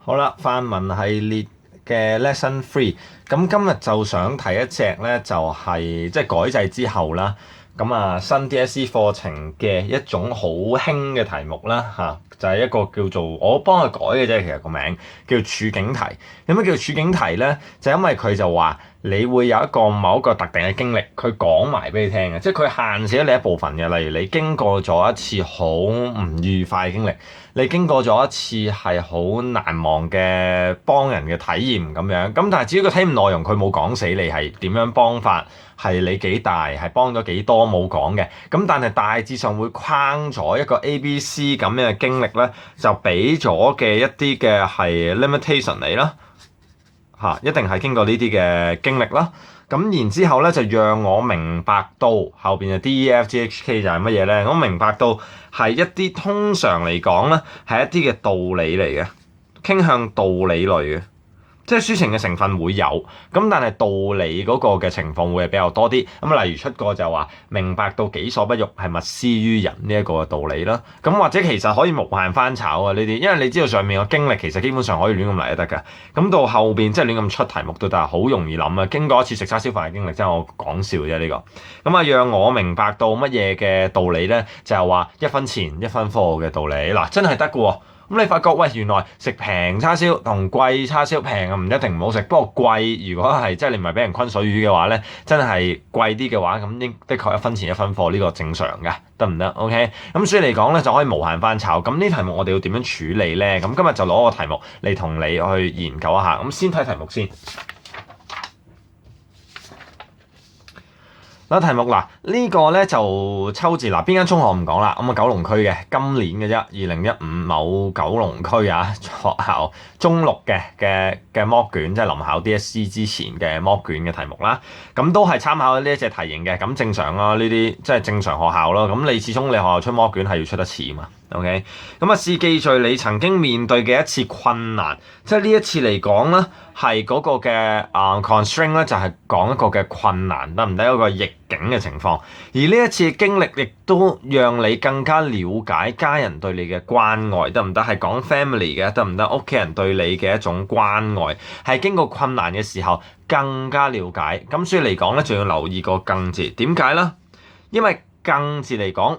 好啦，範文系列嘅 Lesson Three，咁今日就想提一隻咧，就係即係改制之後啦，咁新 DSE 課程嘅一種好興嘅題目啦就係一個叫做我幫佢改嘅啫，其實個名叫處境題。有咩叫處境題咧？就因為佢就話你會有一個某一個特定嘅經歷，佢講埋俾你聽嘅，即係佢限制咗你一部分嘅。例如你經過咗一次好唔愉快嘅經歷，你經過咗一次係好難忘嘅幫人嘅體驗咁樣。咁但係至於個體驗內容，佢冇講死你係點樣幫法，係你幾大，係幫咗幾多冇講嘅。咁但係大致上會框咗一個 ABC 咁樣嘅經歷咧，就俾咗嘅一啲嘅係 limitation 你啦。一定係經過呢啲嘅經歷啦。咁然之後咧，就讓我明白到後邊嘅 DEFGHK 就係乜嘢咧？我明白到係一啲通常嚟講咧，係一啲嘅道理嚟嘅，傾向道理類嘅。即係抒情嘅成分會有，咁但係道理嗰個嘅情況會係比較多啲。咁例如出過就話明白到己所不欲係勿施於人呢一個嘅道理啦。咁或者其實可以無限翻炒啊呢啲，因為你知道上面個經歷其實基本上可以亂咁嚟都得㗎。咁到後邊即係亂咁出題目都得，好容易諗啊。經過一次食叉燒飯嘅經歷，真係我講笑啫呢個。咁讓我明白到乜嘢嘅道理咧，就係話一分錢一分貨嘅道理。嗱，真係得㗎喎。咁你發覺喂，原來食平叉燒同貴叉燒，平唔一定唔好食，不過貴如果係即係你唔係俾人昆水魚嘅話咧，真係貴啲嘅話，咁應的確一分錢一分貨呢個正常嘅，得唔得 ？OK，咁所以嚟講咧就可以無限翻炒。咁呢題目我哋要點樣處理咧？咁今日就攞個題目嚟同你去研究一下。咁先睇題目先。嗱，題目呢個咧就抽字邊間中學唔講啦，咁九龍區嘅今年嘅啫，2015某九龍區學校中六嘅mock卷，即係臨考 DSE 之前嘅mock卷嘅題目啦，咁都係參考呢一隻題型嘅，咁正常啦，呢啲即係正常學校咯，咁你始終你學校出mock卷係要出得似嘛。OK， 咁試記敘你曾經面對嘅一次困難，即係呢一次嚟講咧，係嗰個嘅constraint 咧，就係講一個嘅困難，得唔得？一個逆境嘅情況，而呢一次經歷亦都讓你更加了解家人對你嘅關愛，得唔得？係講 family 嘅，得唔得？屋企人對你嘅一種關愛，係經過困難嘅時候更加了解。咁所以嚟講咧，仲要留意個更字，點解咧？因為更字嚟講，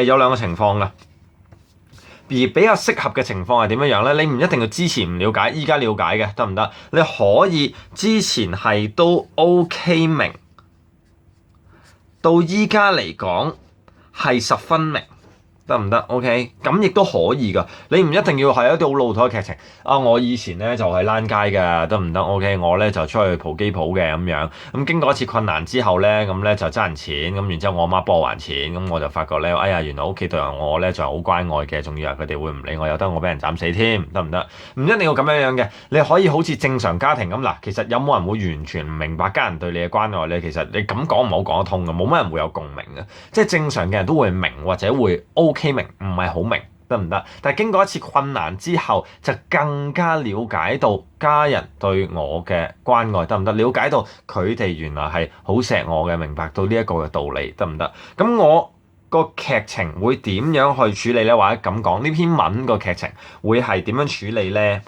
有兩個情況㗎。而比較適合嘅情況係點樣咧？你唔一定要之前唔了解，依家了解嘅，得唔得？你可以之前係都 OK 明，到依家嚟講係十分明，得唔得 ？OK， 咁亦都可以㗎。你唔一定要係一啲好老土嘅劇情。我以前咧就係躝街㗎，得唔得 ？OK， 我咧就出去蒲機鋪嘅咁樣。咁經過一次困難之後咧，咁咧就爭人錢，咁然之後我媽幫我還錢，咁我就發覺咧，哎呀，原來屋企對我咧就係好關愛嘅，仲以為佢哋會唔理我，由得我俾人斬死添，得唔得？唔一定要咁樣嘅，你可以好似正常家庭咁嗱。其實有冇人會完全唔明白家人對你嘅關愛咧？其實你咁講唔好講得通嘅，冇乜人會有共鳴嘅。即係正常嘅人都會明或者會 OK 明，唔係好明，得唔得？但係經過一次困難之後，就更加了解到家人對我嘅關愛，得唔得？了解到佢哋原來係好錫我嘅，明白到呢一個嘅道理，得唔得？咁我個劇情會點樣去處理咧？或者咁講，呢篇文個劇情會係點樣處理咧？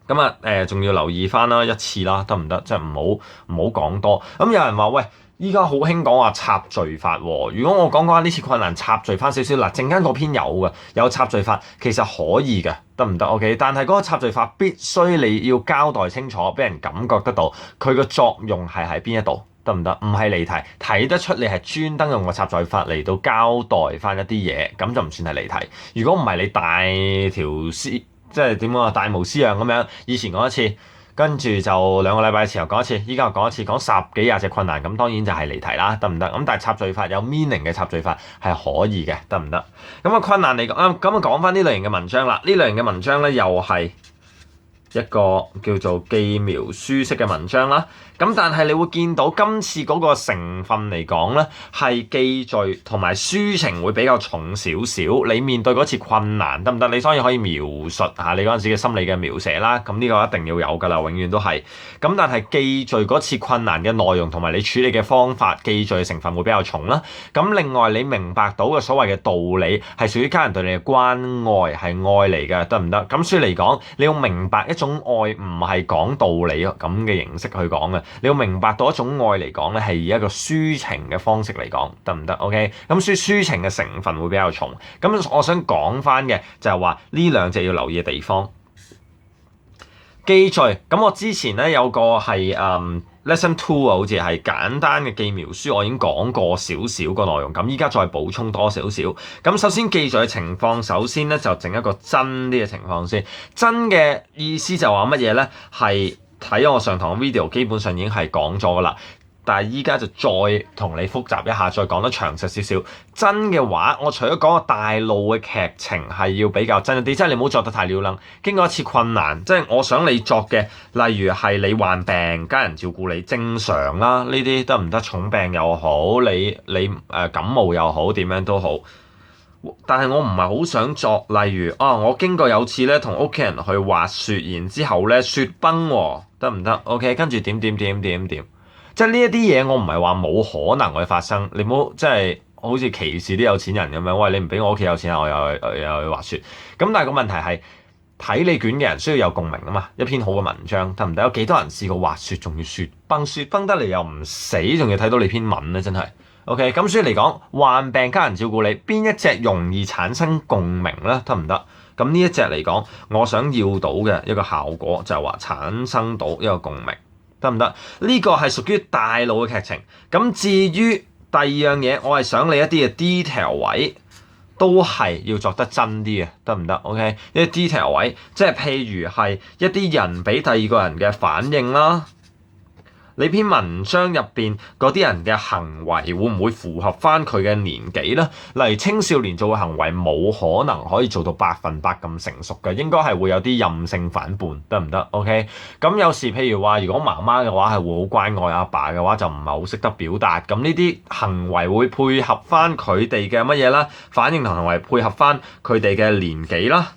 咁仲要留意翻啦，一次啦，得唔得？即係唔好講多。咁有人話喂，依家好興講話插敘法喎。如果我講呢次困難插敘翻少少，嗱，陣間嗰篇有插敘法，其實可以嘅，得唔得 ？OK， 但係嗰個插敘法必須你要交代清楚，俾人感覺得到佢個作用係喺邊一度，得唔得？唔係離題，睇得出你係專登用個插敘法嚟到交代翻一啲嘢，咁就唔算係離題。如果唔係你大條絲，即係點講啊？大模斯樣咁樣，以前講一次，跟住就2個禮拜前又講一次，依家又講一次，講10幾20隻困難，咁當然就係離題啦，得唔得？咁但係插敘法有 meaning 嘅插敘法係可以嘅，得唔得？咁困難嚟講，咁講翻呢類型嘅文章啦，呢類型嘅文章咧又係一個叫做記描書式嘅文章啦。咁但係你會見到今次嗰個成分嚟講咧，係記敘同埋抒情會比較重少少。你面對嗰次困難得唔得？你當然可以描述下你嗰陣時嘅心理嘅描寫啦。咁呢個一定要有㗎啦，永遠都係。咁但係記敘嗰次困難嘅內容同埋你處理嘅方法，記敘嘅成分會比較重啦。咁另外你明白到嘅所謂嘅道理係屬於家人對你嘅關愛，係愛嚟嘅，得唔得？咁所以嚟講，你要明白一種愛唔係講道理咁嘅形式去講嘅。你要明白到一種愛嚟講咧，係以一個抒情嘅方式嚟講，得唔得 ？OK， 咁所以抒情嘅成分會比較重。咁我想講翻嘅就係話呢兩隻要留意嘅地方。記敘，咁我之前咧有個係Lesson 2啊，好似係簡單嘅記描書，我已經講過少少個內容，咁依家再補充多少少。咁首先記敘嘅情況，首先咧就整一個真啲嘅情況先。真嘅意思就話乜嘢咧？係睇咗我上堂嘅 video，基本上已經係講咗噶啦。但係依家就再同你複習一下，再講得詳細少少。真嘅話，我除咗講個大路嘅劇情係要比較真一啲，即係你唔好作得太撩楞。經過一次困難，即係我想你作嘅，例如係你患病，家人照顧你，正常啦，呢啲得唔得？重病又好，你感冒又好，點樣都好。但係我唔係好想作，例如我經過有次咧同屋企人去滑雪，然之後咧雪崩喎，得唔得 ？OK， 跟住點，即係呢一啲嘢我唔係話冇可能會發生，你唔好即係好似歧視啲有錢人咁樣，喂，你唔俾我屋企有錢啊，我又去滑雪。咁但係個問題係睇你卷嘅人需要有共鳴啊嘛，一篇好嘅文章得唔得？有幾多人試過滑雪仲要雪崩得嚟又唔死，仲要睇到你篇文咧，真係。OK， 咁所以嚟講，患病家人照顧你，邊一隻容易產生共鳴咧？得唔得？咁呢一隻嚟講，我想要到嘅一個效果就係話產生到一個共鳴，得唔得？呢個係屬於大路嘅劇情。咁至於第二樣嘢，我係想你一啲嘅 detail 位都係要作得真啲嘅，得唔得 ？OK， 呢啲 detail 位，即係譬如係一啲人俾第二個人嘅反應啦。你篇文章入邊嗰啲人嘅行為會唔會符合翻佢嘅年紀呢？例如青少年做嘅行為冇可能可以做到100%咁成熟嘅，應該係會有啲任性反叛，得唔得 ？OK， 咁有時譬如話，如果媽媽嘅話係會好乖愛，阿爸嘅話就唔係好識得表達，咁呢啲行為會配合翻佢哋嘅乜嘢啦？反應同行為配合翻佢哋嘅年紀啦，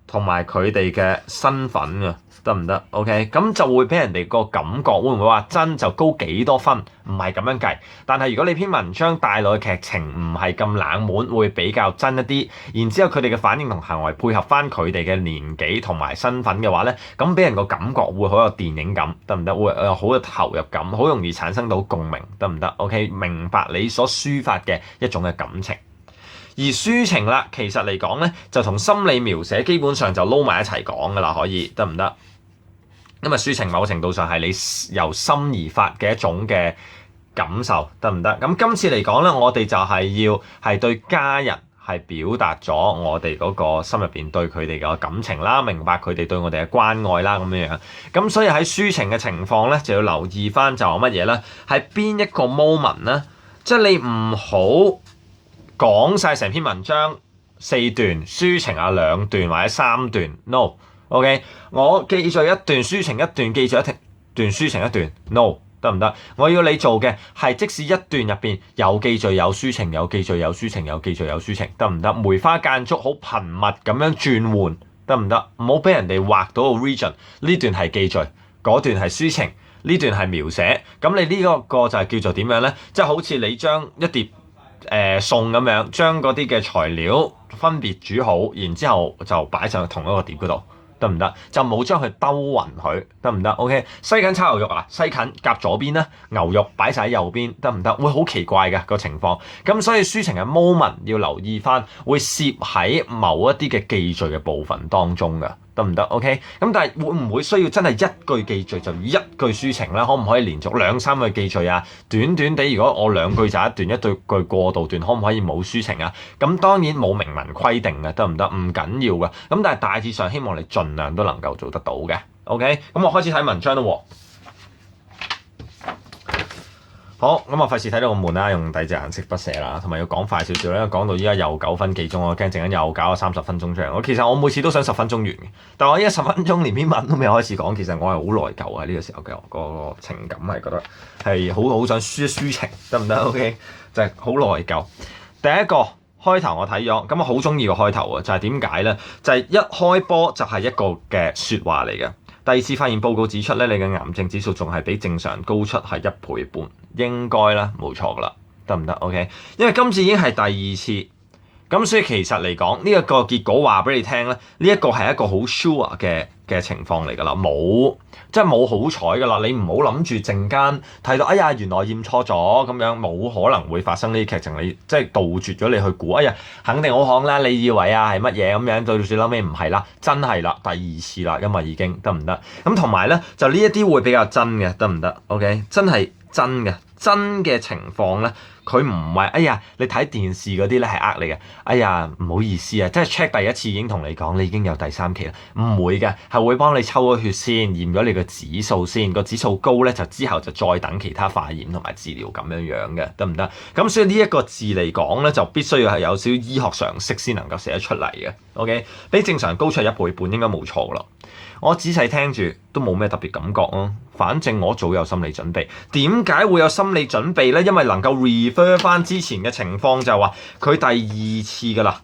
同埋佢哋嘅身份啊。得唔得 ？OK， 咁就會俾人哋個感覺，會唔會話真就高幾多分？唔係咁樣計。但係如果你篇文章帶落嘅劇情唔係咁冷門，會比較真一啲。然之後佢哋嘅反應同行為配合翻佢哋嘅年紀同埋身份嘅話咧，咁俾人個感覺會好有電影感，得唔得？會有好有投入感，好容易產生到共鳴，得唔得 ？OK， 明白你所抒發嘅一種嘅感情。而抒情啦，其實嚟講咧，就同心理描寫基本上就撈埋一齊講噶啦，可以得唔得？因為抒情某程度上係你由心而發嘅一種嘅感受，得唔得？咁今次嚟講咧，我哋就係要係對家人係表達咗我哋嗰個心入邊對佢哋嘅感情啦，明白佢哋對我哋嘅關愛啦，咁樣樣。咁所以喺抒情嘅情況咧，就要留意翻就係乜嘢咧？係邊一個 moment 咧？即係你唔好講晒成篇文章4段，抒情啊2段或者3段 ，no。OK， 我記敘一段抒情一段，記敘一段抒情一段 ，no， 得唔得？我要你做嘅係即使一段入邊有記敘有抒情，有記敘有抒情，有記敘有抒情，得唔得？梅花間竹好頻密咁樣轉換，得唔得？唔好俾人哋畫到個 region， 呢段係記敘，嗰段係抒情，呢段係描寫。咁你呢個就係叫做點樣咧？即係好似你將一碟餸咁樣，將嗰啲嘅材料分別煮好，然之後就擺上同一個碟嗰度。得唔得？就冇將佢兜勻佢，得唔得 ？OK， 西芹炒牛肉啊，西芹夾左邊啦，牛肉擺晒喺右邊，得唔得？會好奇怪嘅個情況。咁所以抒情嘅 moment 要留意翻，會攝喺某一啲嘅記敘嘅部分當中嘅，得唔得 ？OK， 咁但係會唔會需要真係一句記敘就一句抒情咧？可唔可以連續2-3句記敘啊？短短地，如果我2句就一段，一句過渡段，可唔可以冇抒情啊？咁當然冇明文規定嘅，得唔得？唔緊要嘅。咁但係大致上希望你盡量都能夠做得到嘅。OK， 咁我開始睇文章啦喎。好，咁我費事睇到咁悶啦，用第二隻顏色筆寫啦，同埋要講快少少咧，講到依家又9分幾鐘，我驚陣間又搞咗30分鐘出嚟。其實我每次都想10分鐘完嘅，但係我依家10分鐘連篇文都未開始講，其實我係好內疚啊！呢個時候嘅個情感係覺得係好想抒情，得唔得 ？OK， 就係好內疚。第一個開頭我睇咗，咁我好中意個開頭啊，就係點解咧？就係一開波就係一個嘅説話嚟嘅。第二次發現報告指出咧，你嘅癌症指數仲係比正常高出係1倍半，應該啦，冇錯噶啦，得唔得 ？OK， 因為今次已經係第2次，咁所以其實嚟講呢一個結果話俾你聽咧，呢一個係一個好 sure 嘅情況嚟噶啦，即係冇好彩噶啦，你唔好諗住陣間睇到，哎呀原來驗錯咗咁樣，冇可能會發生呢啲劇情，你即係杜絕咗你去估，哎呀肯定好行啦，你以為啊係乜嘢咁樣，到最後尾唔係啦，真係啦，第2次啦，因為已經得唔得？咁同埋咧就呢一啲會比較真嘅，得唔得 ？OK， 真係真嘅情況咧。佢唔係，哎呀，你睇電視嗰啲咧係呃你嘅，哎呀唔好意思啊，即係 check 第一次已經同你講，你已經有第3期啦，唔會嘅，係會幫你抽咗血先，驗咗你個指數先，個指數高咧就之後就再等其他化驗同埋治療咁樣嘅，得唔得？咁所以呢一個字嚟講咧，就必須要係有少少醫學常識先能夠寫得出嚟嘅 ，OK？ 比正常高出1倍半應該冇錯啦。我仔細聽住都冇咩特別感覺咯，反正我早有心理準備。點解會有心理準備呢？因為能夠 refer 翻之前嘅情況就係話佢第2次噶啦。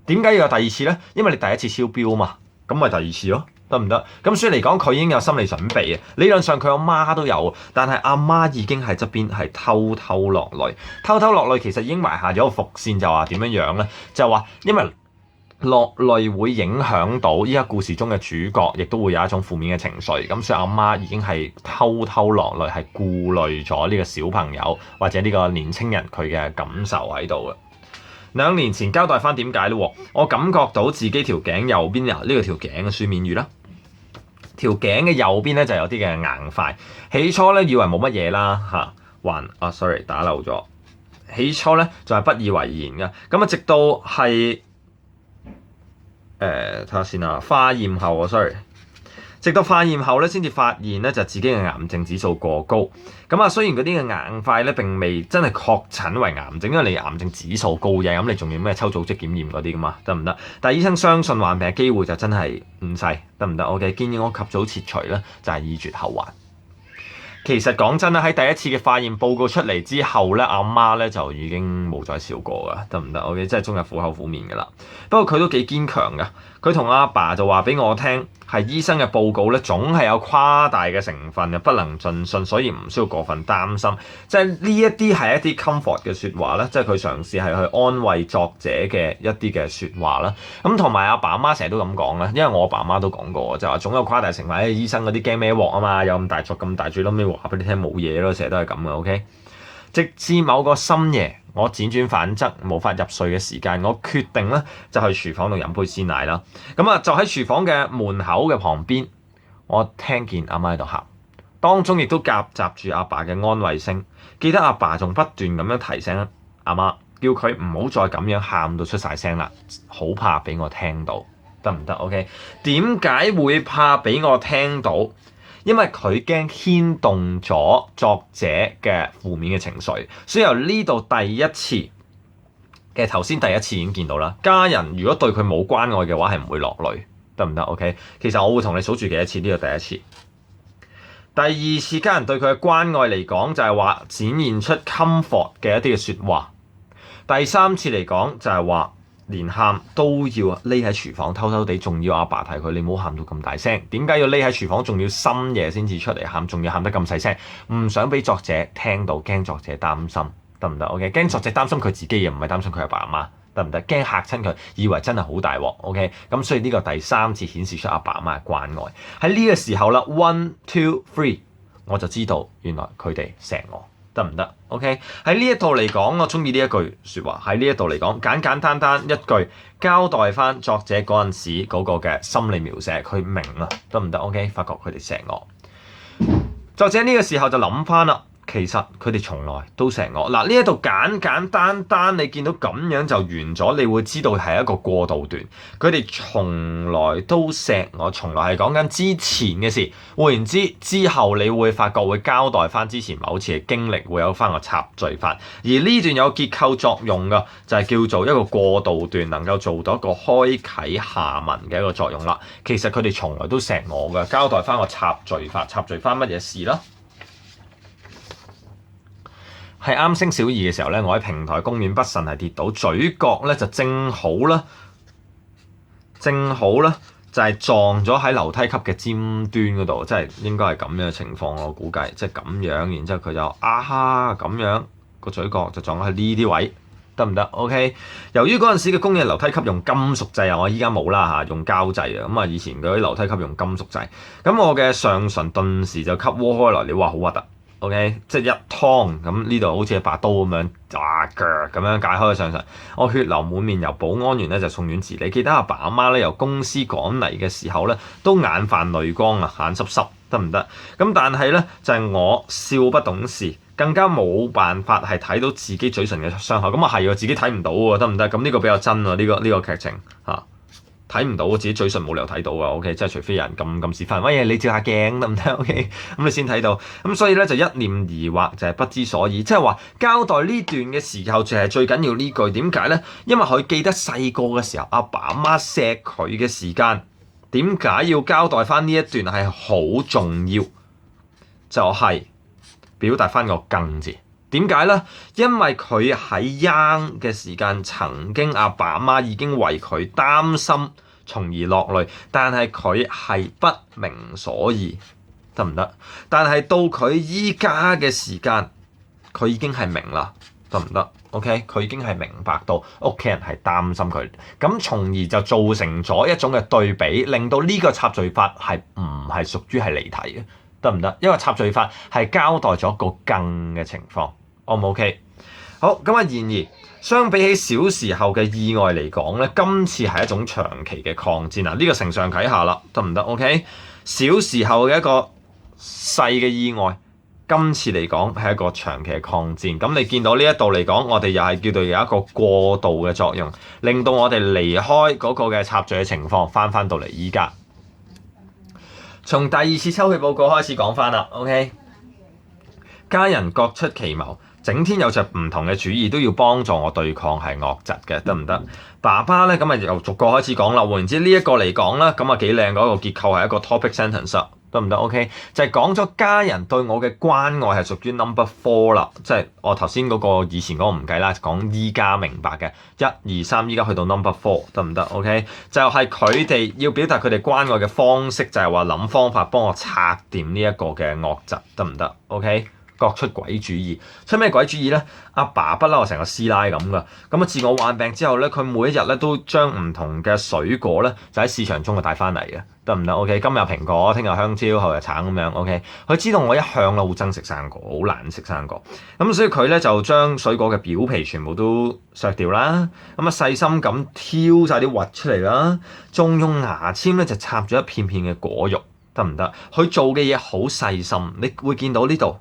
點解要有第2次呢？因為你第1次超標嘛，咁咪第2次咯，得唔得？咁所以嚟講佢已經有心理準備嘅。理論上佢阿媽都有，但係阿媽已經喺側邊係偷偷落淚，其實已經埋下咗個伏線，就話點樣呢？就話因為落淚會影響到依家故事中嘅主角，亦都會有一種負面嘅情緒。咁所以阿媽已經係偷偷落淚，係顧慮咗呢個小朋友或者呢個年青人佢嘅感受喺度嘅。2年前交代翻點解咯，我感覺到自己條頸右邊呢個條頸嘅書面語啦，條頸嘅右邊咧就有啲嘅硬塊。起初咧以為冇乜嘢啦嚇，sorry 打漏咗。起初咧就係不以為然嘅，咁啊直到係。睇下先啊，化驗後，sorry，直到化驗後咧，先至發現咧就自己嘅癌症指數過高。咁啊，雖然嗰啲嘅硬塊咧並未真係確診為癌症，因為你癌症指數高嘅，咁你仲要咩抽組織檢驗嗰啲噶嘛，得唔得？但係醫生相信患病嘅機會就真係唔細，得唔得 ？OK， 建議我及早切除咧，就係以絕後患。其實講真啦，喺第1次嘅化驗報告出嚟之後咧，阿媽咧就已經冇再笑過噶，得唔得 ？OK， 即係終日苦口苦面噶啦。不過佢都幾堅強噶，佢同阿爸就話俾我聽，係醫生嘅報告咧，總係有誇大嘅成分嘅，不能盡信，所以唔需要過分擔心。即係呢一啲係一啲 comfort 嘅説話啦，即係佢嘗試係去安慰作者嘅一啲嘅説話啦。咁同埋阿爸阿媽成日都咁講啦，因為我阿爸阿媽都講過，就話總有誇大成分。醫生嗰啲驚咩鑊啊嘛，有咁大作咁大，最撈尾話俾你聽冇嘢咯，成日都係咁嘅。OK， 直至某個深夜，我輾轉反側無法入睡嘅時間，我決定咧就去廚房度飲杯鮮奶啦。咁啊，就喺廚房嘅門口嘅旁邊，我聽見阿媽喺度喊，當中亦都夾雜住阿爸嘅安慰聲。記得阿爸仲不斷咁樣提醒阿媽，叫佢唔好再咁樣喊到出晒聲啦，好怕俾我聽到，得唔得 ？OK， 點解會怕俾我聽到？因為佢驚牽動咗作者嘅負面嘅情緒，所以由呢度第1次嘅頭先第1次已經見到啦。家人如果對佢冇關愛嘅話，係唔會落淚，得唔得 ？OK， 其實我會同你數住幾多次，呢個第1次。第2次家人對佢嘅關愛嚟講，就係話展現出 comfort 嘅一啲嘅説話。第3次嚟講就係話，連喊都要匿喺廚房偷偷地，仲要阿爸提佢，你唔好喊到咁大聲。點解要匿喺廚房，仲要深夜先至出嚟喊，仲要喊得咁細聲？唔想俾作者聽到，驚作者擔心，得唔得 ？OK， 驚作者擔心佢自己嘢，唔係擔心佢阿爸阿媽，得唔得？驚嚇親佢，以為真係好大鑊。OK， 咁所以呢個第3次顯示出阿爸阿媽嘅關愛。喺呢個時候啦 ，1、2、3，我就知道原來佢哋錫我。得唔得 ？OK， 喺呢一度嚟講，我中意呢一句説話。喺呢一度嚟講，簡簡單單一句交代翻作者嗰陣時嗰個嘅心理描寫，佢明啦，得唔得 ？OK， 發覺佢哋錫我。作者呢個時候就諗翻啦，其實佢哋從來都錫我。嗱，呢一度簡簡單單，你見到咁樣就完咗，你會知道係一個過渡段。佢哋從來都錫我，從來係講緊之前嘅事。換言之，之後你會發覺會交代翻之前某次嘅經歷，會有翻個插敘法。而呢段有結構作用嘅，就係叫做一個過渡段，能夠做到一個開啓下文嘅一個作用啦。其實佢哋從來都錫我嘅，交代翻個插敘法，插敘翻乜嘢事啦？係啱升小二嘅時候咧，我喺平台公園不慎係跌倒，嘴角咧就正好啦，就係撞咗喺樓梯級嘅尖端嗰度，即係應該係咁樣嘅情況，我估計即係咁樣，然之後佢就咁樣個嘴角就撞喺呢啲位，得唔得 ？OK。由於嗰陣時嘅公園樓梯級用金屬製啊，我依家冇啦嚇，用膠製啊，咁啊以前嗰啲樓梯級用金屬製，咁我嘅上唇頓時就吸窩開來，你話好核突。OK， 即係一湯咁，呢度好似一把刀咁樣，咁樣解開個上唇，我血流滿面，由保安員咧就送院治理。記得阿爸阿媽咧由公司趕嚟嘅時候咧，都眼泛淚光啊，眼濕濕，得唔得？咁但係咧就係我笑不懂事，更加冇辦法係睇到自己嘴唇嘅傷口。咁啊係喎，自己睇唔到喎，得唔得？咁呢個比較真喎，呢個劇情嚇。睇唔到，自己嘴唇冇理由睇到啊 ，OK， 即係除非有人撳屎忽，喂，你照下鏡得唔得 ？OK， 咁你先睇到，咁所以咧就一念疑惑，就係不知所以，即係話交代呢段嘅時候就係最緊要呢句，點解咧？因為佢記得細個嘅時候，阿爸阿媽錫佢嘅時間，點解要交代翻呢一段係好重要？就係表達翻個更字。點解咧？因為佢喺 young 嘅時間，曾經阿爸阿媽已經為佢擔心，從而落淚，但係佢係不明所以，得唔得？但係到佢依家嘅時間，佢已經係明啦，得唔得 ？OK， 佢已經係明白到屋企人係擔心佢，咁從而就造成咗一種嘅對比，令到呢個插敘法係唔係屬於係離題嘅，得唔得？因為插敘法係交代咗個更嘅情況。O 唔 OK？ 好，咁啊，然而相比起小時候嘅意外嚟講咧，今次係一種長期嘅抗戰啊！呢個承上啟下啦，得唔得 ？OK？ 小時候嘅一個細嘅意外，今次嚟講係一個長期嘅抗戰。咁你見到呢一度嚟講，我哋又係叫做有一個過渡嘅作用，令到我哋離開嗰個嘅插敘嘅情況，翻到嚟依家。從第二次抽血報告開始講翻啦 ，OK？ 家人各出奇謀。整天有着唔同嘅主意，都要幫助我對抗係惡疾嘅，得唔得？爸爸咧咁啊，由逐個開始講啦。換言之，呢一個嚟講啦，咁啊幾靚嗰個結構係一個 topic sentence，得唔得 ？OK， 就係講咗家人對我嘅關愛係屬於 number 4啦，即係我頭先嗰個以前嗰個唔計啦，講依家明白嘅1、2、3，依家去到 number 4，得唔得 ？OK， 就係佢哋要表達佢哋關愛嘅方式，就係話諗方法幫我拆掂呢一個嘅惡疾，得唔得 ？OK。各出鬼主意，出咩鬼主意咧？阿爸不嬲成個師奶咁噶，咁啊自我患病之後咧，佢每一日咧都將唔同嘅水果咧就喺市場中就帶翻嚟嘅，得唔得 ？OK， 今日蘋果，聽日香蕉，後日橙咁樣 OK。佢知道我一向咧好憎食生果，好難食生果，咁所以佢咧就將水果嘅表皮全部都削掉啦，咁啊細心咁挑晒啲核出嚟啦，仲用牙籤咧就插咗一片片嘅果肉，得唔得？佢做嘅嘢好細心，你會見到呢度。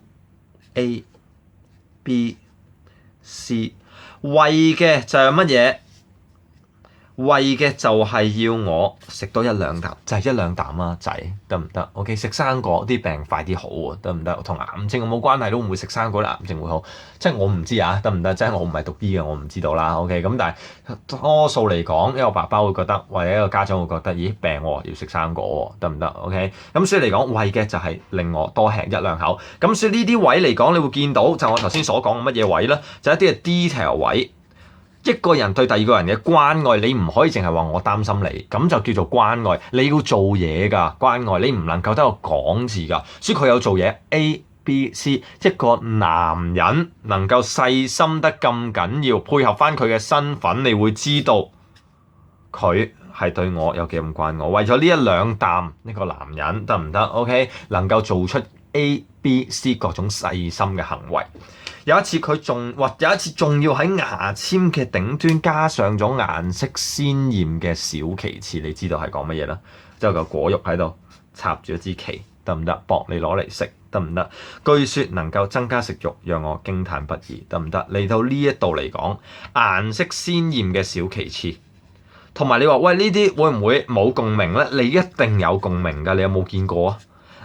A、B、C， 為嘅就係乜嘢？為嘅就係要我食多1、2啖，就係1、2啖啊，仔得唔得 ？OK， 食生果啲病快啲好喎，得唔得？同癌症有冇關係？都唔會食生果，癌症會好。即係我唔知啊，得唔得？即係我唔係讀醫嘅，我唔知道啦。OK， 咁但係多數嚟講，一個爸爸會覺得，或者一個家長會覺得，咦病喎，要食生果喎，得唔得 ？OK， 咁所以嚟講，為嘅就係令我多吃1、2口。咁所以呢啲位嚟講，你會見到就我頭先所講嘅乜嘢位咧，就一啲嘅 detail 位。一個人對第二個人嘅關愛，你唔可以淨係話我擔心你，咁就叫做關愛。你要做嘢㗎，關愛你唔能夠得個講字㗎。所以佢有做嘢 A、B、C。一個男人能夠細心得咁緊要，配合翻佢嘅身份，你會知道佢係對我有幾咁關愛。為咗呢1、2啖，呢個男人得唔得 ？OK， 能夠做出 A、B、C 各種細心嘅行為。有一次仲要喺牙籤嘅頂端加上咗顏色鮮豔嘅小旗幟，你知道係講乜嘢啦？即係個果肉喺度插住一支旗，得唔得？搏你攞嚟食。得唔得？據說能夠增加食慾，讓我驚嘆不已，得唔得？嚟到呢一度嚟講，顏色鮮豔嘅小旗幟，同埋你話喂呢啲會唔會冇共鳴呢？你一定有共鳴㗎，你有冇見過啊？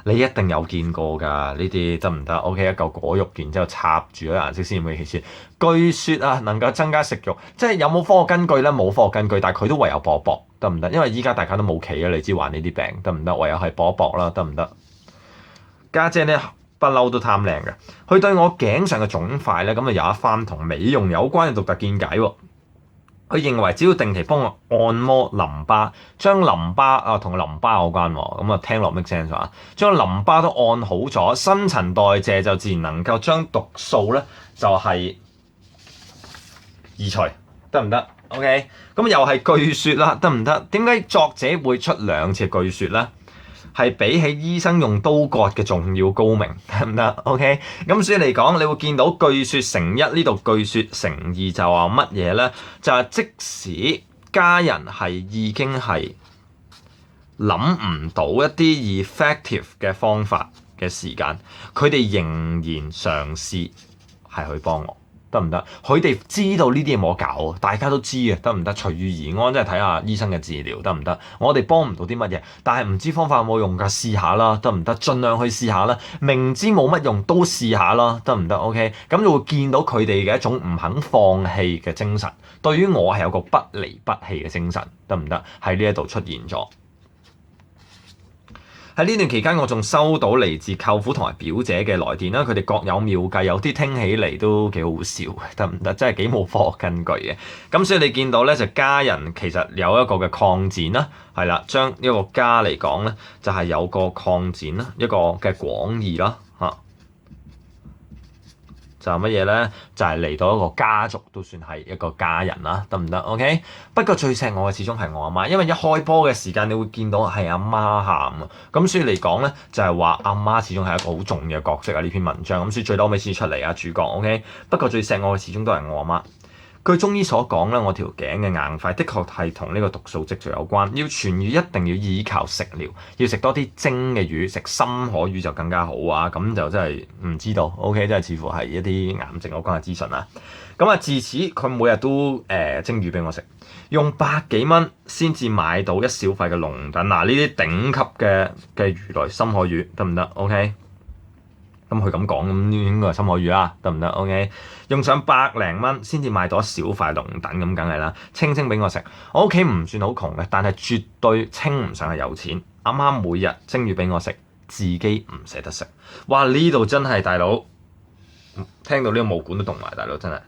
你一定有見過㗎，呢啲得唔得 ？OK， 一嚿果肉，然之後插住咗顏色鮮豔嘅旗幟，據說啊能夠增加食慾，即係有冇科學根據呢？冇科學根據，但係佢都唯有搏一搏，得唔得？因為依家大家都冇棋啊，你知患呢啲病得唔得？唯有係搏一搏啦，得唔得？家姐呢，不嬲都貪靚嘅，佢對我頸上嘅腫塊呢，咁啊有一番同美容有關嘅獨特見解喎。佢認為只要定期幫我按摩淋巴，將淋巴同淋巴有關喎，咁啊聽落 make sense 啊，將淋巴都按好咗，新陳代謝就自然能夠將毒素咧就係移除，得唔得 ？OK， 咁又係據說啦，得唔得？點解作者會出2次據說咧？係比起醫生用刀割嘅仲要高明，得唔得 ？OK， 咁所以嚟講，你會見到據說成一呢度據說成二就話乜嘢咧？就係即使家人係已經係諗唔到一啲 effective 嘅方法嘅時間，佢哋仍然嘗試係去幫我。得唔得？佢哋知道呢啲嘢冇得搞，大家都知啊，得唔得？隨遇而安，即係睇下醫生嘅治療，得唔得？我哋幫唔到啲乜嘢，但係唔知方法有冇用㗎，試下啦，得唔得？盡量去試下啦，明知冇乜用都試下啦，得唔得 ？OK， 咁就會見到佢哋嘅一種唔肯放棄嘅精神。對於我係有個不離不棄嘅精神，得唔得？喺呢一度出現咗。喺呢段期間，我仲收到嚟自舅父同埋表姐嘅來電啦，佢哋各有妙計，有啲聽起嚟都幾好笑，得唔得？真係幾冇科學根據嘅。咁所以你見到咧，就家人其實有一個嘅擴展啦，係啦，將呢個家嚟講咧，就係有個擴展啦，一個嘅廣義啦，嚇。就係乜嘢咧？就係嚟到一個家族都算係一個家人啦，得唔得 ？OK。不過最錫我嘅始終係我阿媽，因為一開波嘅時間你會見到係阿媽喊啊。咁所以嚟講咧，就係話阿媽始終係一個好重要嘅角色啊！呢篇文章咁所以最多尾先出嚟啊，主角 OK。不過最錫我嘅始終都係我阿媽。據中醫所講咧，我條頸嘅硬塊的確係同呢個毒素積聚有關。要痊癒一定要依靠食療，要食多啲蒸嘅魚，食深海魚就更加好啊！咁就真係唔知道，OK， 真係似乎係一啲癌症有關嘅資訊啦。咁啊，自此佢每日都蒸魚俾我食，用100幾蚊先至買到一小塊嘅龍躉。嗱，呢啲頂級嘅魚類，深海魚得唔得 ？OK。咁佢咁講，咁應該係深海魚啦，得唔得 ？OK， 用上100零蚊先至買到一小塊龍躉，咁梗係啦，清俾我食。我屋企唔算好窮嘅，但係絕對稱唔上係有錢。阿媽每日蒸魚俾我食，自己唔捨得食。哇！呢度真係大佬，聽到呢個毛管都凍埋，大佬真係。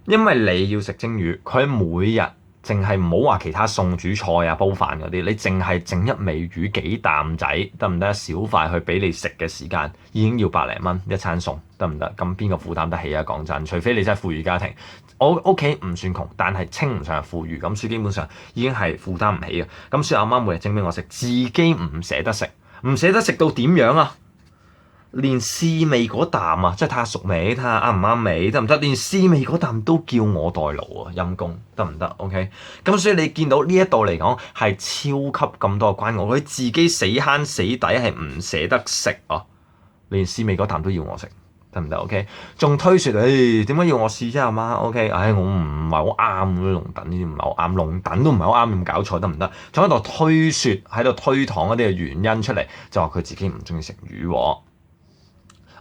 因為你要食蒸魚，佢每日淨係唔好話其他餸煮菜啊、煲飯嗰啲，你淨係整一味魚幾啖仔得唔得？一小塊去俾你食嘅時間已經要100零蚊一餐餸，得唔得？咁邊個負擔得起啊？講真，除非你真係富裕家庭。我屋企唔算窮，但係稱唔上係富裕，咁所以基本上已經係負擔唔起嘅。咁所以阿媽每日蒸俾我食，自己唔捨得食，唔捨得食到點樣啊？連試味嗰啖啊，即係睇下熟未，睇下啱唔啱味，得唔得？連試味嗰啖都叫我代勞啊，陰公，得唔得 ？OK， 咁所以你見到呢一度嚟講係超級咁多關我，佢自己死慳死抵係唔捨得食啊，連試味嗰啖都要我食，得唔得 ？OK， 仲推説點解要我試啫阿媽 ？OK， 我唔係好啱嗰啲龍躉，呢啲唔係好啱，龍躉都唔係好啱，咁搞錯得唔得？仲喺度推説，喺度推搪一啲嘅原因出嚟，就話佢自己唔中意食魚喎。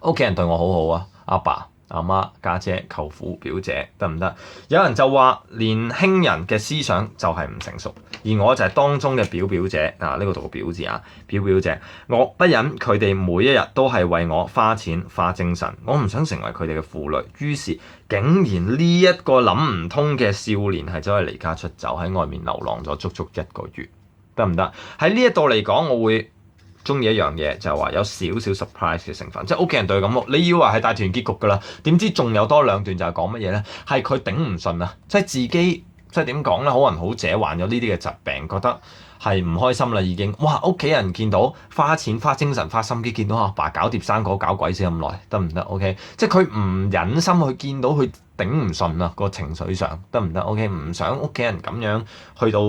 屋企人對我好好啊，阿爸、阿媽、家姐、舅父、表姐，得唔得？有人就話年輕人嘅思想就係唔成熟，而我就係當中嘅表姐啊，呢個讀個表字啊，表姐，我不忍佢哋每一日都係為我花錢花精神，我唔想成為佢哋嘅負累，於是竟然呢一個諗唔通嘅少年係走去離家出走，喺外面流浪咗足足1個月，得唔得？喺呢一度嚟講，我會中意一樣嘢就係話有少少 surprise 嘅成分，即係屋企人對佢咁，你以為係大團結局㗎啦，點知仲有多2段就係講乜嘢咧？係佢頂唔順啊，即係自己即係點講咧？好人好姐患咗呢啲嘅疾病，覺得係唔開心啦已經。哇！屋企人見到花錢花精神花心機，見到阿爸搞碟生果搞鬼死咁耐，得唔得 ？OK，即係佢唔忍心去見到佢頂唔順啊個情緒上，得唔得 ？OK，唔想屋企人咁樣去到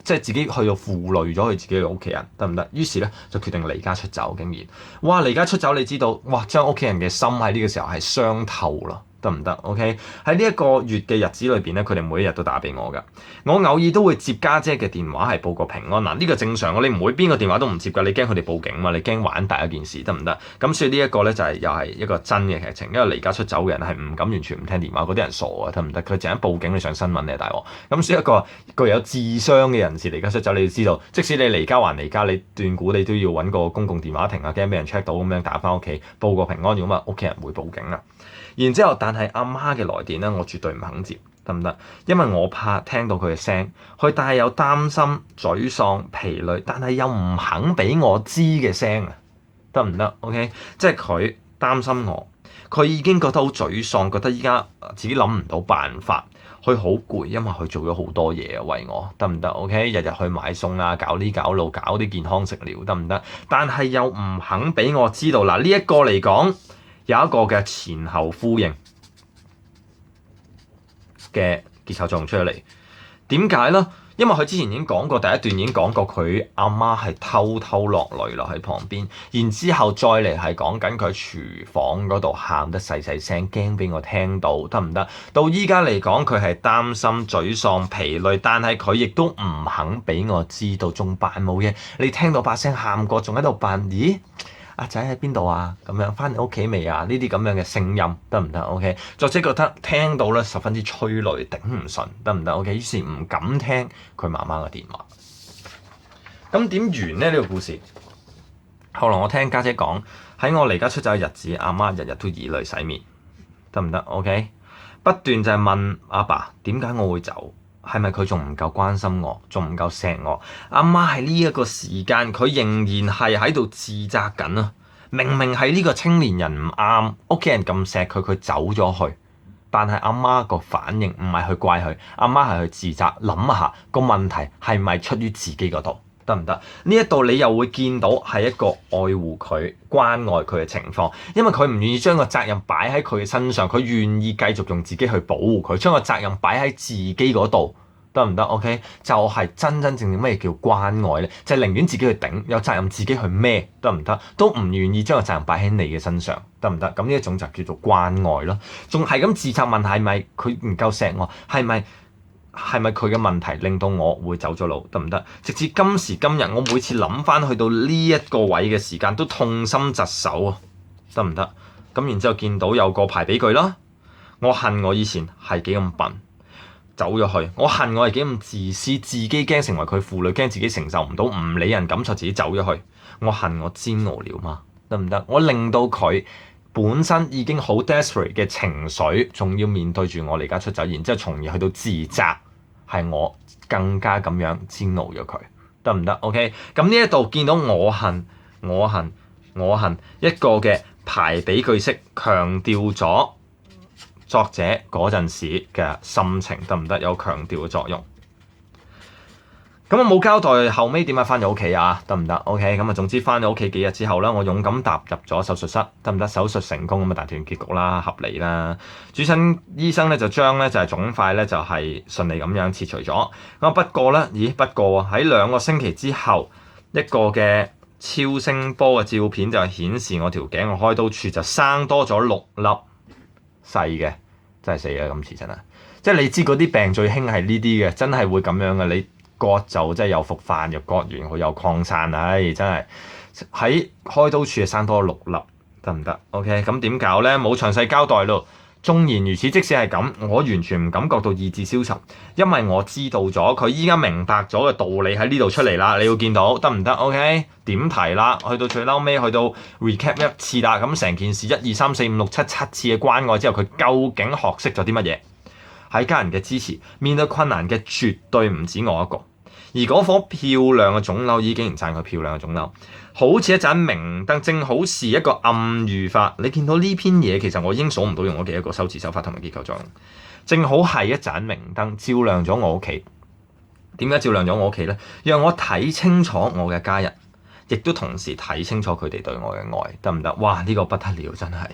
即係自己去到負累咗佢自己嘅屋企人，得唔得？於是咧就決定離家出走，竟然哇離家出走，你知道哇將屋企人嘅心喺呢個時候係傷透啦。得唔得 ？OK， 喺呢一個月嘅日子裏邊咧，佢哋每一日都打俾我㗎。我偶爾都會接家姐嘅電話，係報個平安。嗱，呢個正常，你唔會邊個電話都唔接㗎。你驚佢哋報警嘛？你驚玩大一件事，得唔得？咁所以呢一個咧就係又係一個真嘅劇情。因為離家出走嘅人係唔敢完全唔聽電話，嗰啲人傻啊，得唔得？佢陣間報警，你上新聞你大鑊。咁所以一個具有智商嘅人士離家出走，你要知道，即使你離家還離家，你斷估你都要揾個公共電話亭啊，驚俾人 check 到咁樣打翻屋企報個平安，如果唔係屋企人會報警啊。然之後，但係阿媽嘅來電咧，我絕對唔肯接，得唔得？因為我怕聽到佢嘅聲，佢帶有擔心、沮喪、疲累，但係又唔肯俾我知嘅聲啊，得唔得 ？OK， 即係佢擔心我，佢已經覺得好沮喪，覺得依家自己諗唔到辦法，佢好攰，因為佢做咗好多嘢啊，為我，得唔得 ？OK， 日日去買餸啊，搞呢搞路，搞啲健康食療，得唔得？但係又唔肯俾我知道，嗱呢一個嚟講。有一個嘅前後呼應嘅結構作用出咗嚟，點解咧？因為佢之前已經講過，第一段已經講過佢阿媽係偷偷落淚啦喺旁邊，然之後再嚟係講緊佢廚房嗰度喊得細細聲，驚俾我聽到，得唔得？到依家嚟講，佢係擔心、沮喪、疲累，但係佢亦都唔肯俾我知道，仲扮冇嘢。你聽到把聲喊過，仲喺度扮咦？阿仔喺邊度啊？咁樣翻嚟屋企未啊？呢啲咁樣嘅聲音得唔得 ？OK， 作者覺得聽到咧十分之催淚，頂唔順，得唔得 ？OK， 於是唔敢聽佢媽媽嘅電話。咁點完咧？呢個故事後來我聽家姐講，喺我離家出走嘅日子，阿媽日日都以淚洗面，得唔得 ？OK， 不斷就係問阿爸點解我會走。係咪佢仲唔夠關心我，仲唔夠錫我？阿媽喺呢一個時間，佢仍然係喺度自責緊啊！明明係呢個青年人唔啱，屋企人咁錫佢，佢走咗去，但係阿媽個反應唔係去怪佢，阿媽係去自責，諗下個問題係咪出於自己嗰度，得唔得？呢一度你又會見到係一個愛護佢、關愛佢嘅情況，因為佢唔願意將個責任擺喺佢嘅身上，佢願意繼續用自己去保護佢，將個責任擺喺自己嗰度。得唔得 ？OK， 就係真真正正咩叫關愛咧？就係寧願自己去頂，有責任自己去孭，得唔得？都唔願意將個責任擺喺你嘅身上，得唔得？咁呢一種就叫做關愛咯。仲係咁自責問係咪佢唔夠錫我？係咪佢嘅問題令到我會走咗路？得唔得？直至今時今日，我每次諗翻去到呢一個位嘅時間，都痛心疾首啊！得唔得？咁然之後見到有個排比句啦，我恨我以前係幾咁笨。走咗去，我恨我係幾咁自私，自己驚成為佢負累，驚自己承受唔到，唔理人感受，自己走咗去。我恨我煎熬了嗎？得唔得？我令到佢本身已經好 desperate 嘅情緒，仲要面對住我離家出走，然之後從而去到自責，係我更加咁樣煎熬咗佢，得唔得 ？OK， 咁呢一度見到我恨一個嘅排比句式，強調咗作者嗰陣時嘅心情，得唔得？有強調嘅作用。咁我冇交代後尾點解翻咗屋企啊？得唔得 ？OK， 咁啊，總之翻咗屋企幾日之後啦，我勇敢踏入咗手術室，得唔得？手術成功咁啊，大團結局啦，合理啦。主診醫生咧就將咧就係腫塊咧就係順利咁樣切除咗。咁不過咧，不過喺2個星期之後，一個嘅超聲波嘅照片就顯示我條頸嘅開刀處就生多咗6粒細嘅，真係死啦！今次真係，即係你知嗰啲病最興係呢啲嘅，真係會咁樣嘅。你割就即係又復發，又割完佢又擴散，唉，真係喺開刀處生多6粒，得唔得 ？OK， 咁點搞咧？冇詳細交代咯。縱然如此，即使係咁，我完全唔感覺到意志消沉，因為我知道咗佢依家明白咗嘅道理喺呢度出嚟啦。你要見到得唔得 ？OK， 點提啦？去到最嬲尾，去到 recap 一次啦。咁成件事1、2、3、4、5、6、7次嘅關愛之後，佢究竟學識咗啲乜嘢？喺家人嘅支持，面對困難嘅絕對唔止我一個。而嗰顆漂亮嘅腫瘤已經唔讚佢漂亮嘅腫瘤，好似一盞明燈，正好是一個暗喻法。你見到呢篇嘢，其實我已經數唔到用咗幾多個修辭手法同埋結構作用，正好係一盞明燈，照亮咗我屋企。點解照亮咗我屋企呢？讓我睇清楚我嘅家人，亦都同時睇清楚佢哋對我嘅愛，得唔得？哇！呢個不得了，真係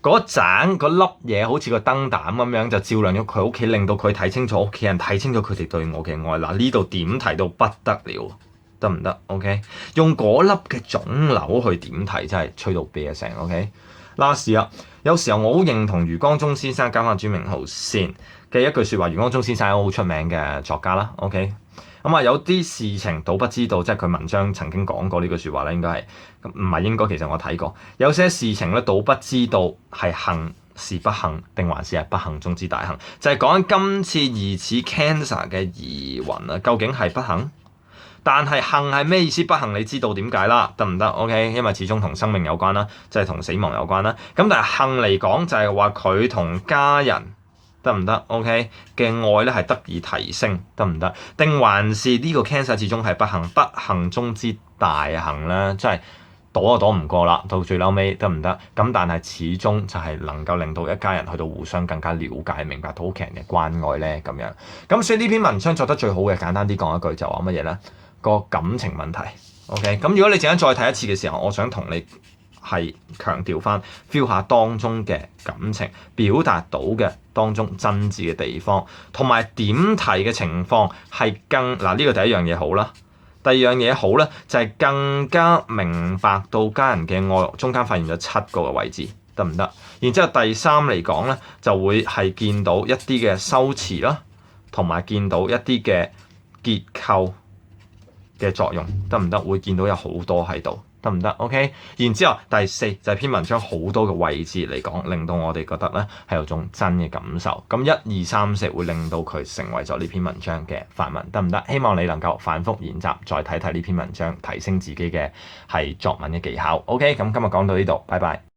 嗰盞嗰粒嘢好似個燈膽咁樣，就照亮咗佢屋企，令到佢睇清楚屋企人，睇清楚佢哋對我嘅愛。嗱，呢度點睇到不得了，得唔得 ？OK， 用嗰粒嘅腫瘤去點睇，真係吹到啤一聲。OK，last 啊，有時候我好認同余光中先生交翻朱明浩先嘅一句説話。余光中先生係好出名嘅作家啦。OK。咁啊，有啲事情倒不知道，即係佢文章曾經講過呢句説話咧，應該係唔係應該？其實我睇過，有些事情咧倒不知道係幸是不幸，定還是係不幸中之大幸，就係講緊今次疑似 cancer 嘅疑雲啊，究竟係不幸？但係幸係咩意思？不幸你知道點解啦？得唔得 ？OK， 因為始終同生命有關啦，即係同死亡有關啦。咁但係幸嚟講就係話佢同家人。得唔得 ？OK 嘅愛咧係得以提升，得唔得？定還是呢個 cancer 始終係不幸，不幸中之大幸咧？即係躲都躲唔過啦，到最嬲尾得唔得？咁但係始終就係能夠令到一家人去到互相更加了解、明白到屋企人嘅關愛咧，咁樣。咁所以呢篇文章作得最好嘅，簡單啲講一句就話乜嘢咧？個感情問題。OK， 咁如果你陣間再睇一次嘅時候，我想同你係強調翻 feel 下當中嘅感情，表達到嘅當中真摯嘅地方，同埋點睇嘅情況係更嗱，呢個第一樣嘢好啦。第二樣嘢好咧，就係更加明白到家人嘅愛，中間發現咗7個嘅位置，得唔得？然之後第三嚟講咧，就會係見到一啲嘅修辭啦，同埋見到一啲嘅結構嘅作用，得唔得？會見到有好多喺度。得唔得 ？OK， 然之後第四就係篇文章好多嘅位置嚟講，令到我哋覺得咧係有種真嘅感受。咁1、2、3、4會令到佢成為咗呢篇文章嘅範文，得唔得？希望你能夠反覆研習，再睇睇呢篇文章，提升自己嘅係作文嘅技巧。OK，咁今日講到呢度，拜拜。